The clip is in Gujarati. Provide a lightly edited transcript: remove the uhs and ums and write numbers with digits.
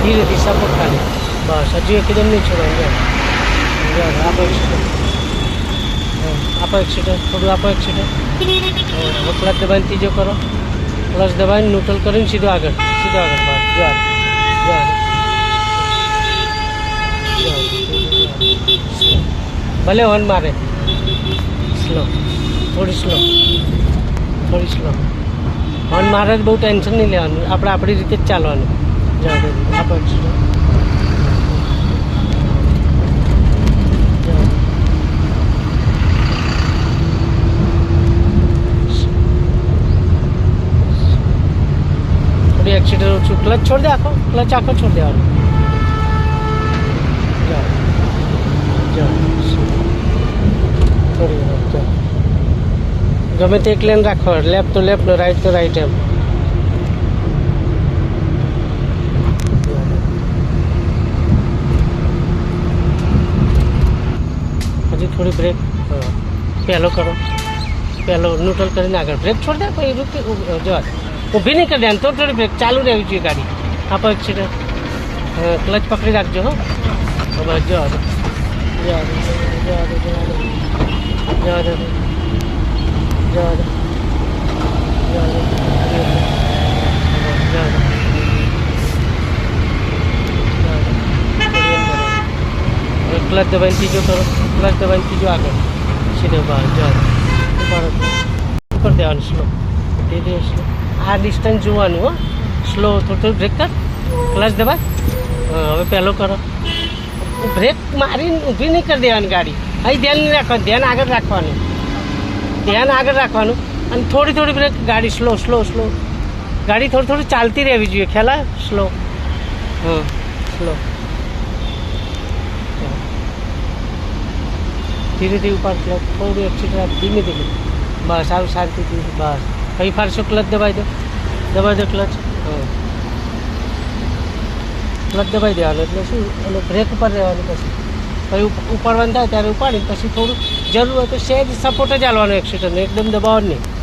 ધીરેથી સપોર્ટ ખાલી બસ હજુ એકદમ નહીં છોડવાનું આપો એક્સિડન્ટ આપો એક્સિડન્ટ થોડું આપો એક્સિડન્ટ હવે ક્લચ દબાઈને ત્રીજો કરો ક્લચ દબાઈને ન્યુટ્રલ કરીને સીધો આગળ બસ ભલે હોર્ન મારે સ્લો થોડી સ્લો હોર્ન મારે બહુ ટેન્શન નહીં લેવાનું આપણે આપણી રીતે જ ચાલવાનું આપો એક્સિડન્ટ એક્સિડન્ટ ઓછું ક્લચ છોડી દે ક્લચ આખો છોડી દેવાનો ગમે તે એક લેન રાખો લેફ્ટ તો લેફ્ટ રાઈટ તો રાઈટ એમ હજી થોડી બ્રેક પહેલો કરો પહેલો ન્યુટ્રલ કરીને આગળ બ્રેક છોડી દે પછી રૂકી જો ઊભી નહીં કરી દે તો થોડી બ્રેક ચાલુ રહેવી જોઈએ ગાડી આપો એક્સિડન્ટ ક્લચ પકડી રાખજો હો બસ જવા દો ક્લચ દબાઈને ત્રીજો કરો ક્લચ દબાઈને ત્રીજો આગળ સીધો બહાર જવા ઉપર દેવાનું સ્લો ધીરે સ્લો આ ડિસ્ટન્સ જોવાનું હો સ્લો થોડું બ્રેક કર ક્લચ દબાય હવે પહેલો કરો બ્રેક મારીને ઊભી નહીં કરી દેવાની ગાડી અહીં ધ્યાન નહીં રાખવાનું ધ્યાન આગળ રાખવાનું અને થોડી બ્રેક ગાડી સ્લો ગાડી થોડી ચાલતી રહેવી જોઈએ ખ્યાલ સ્લો સ્લો ધીરે ઉપાડ ક્લચ થોડું એક્સિડન્ટ ધીમે બસ આવું શાંતિથી બસ કઈ ફારશો ક્લચ દબાઈ દો ક્લચ ક્લચ દબાઈ દેવાનું એટલે શું અને બ્રેક ઉપર રહેવાનું પછી ઉપાડવાનું થાય ત્યારે ઉપાડી પછી થોડું જરૂર હોય તો સહેજ સપોર્ટ જ ચાલવાનો એક્સિડન્ટ એકદમ દબાવવાનું નહીં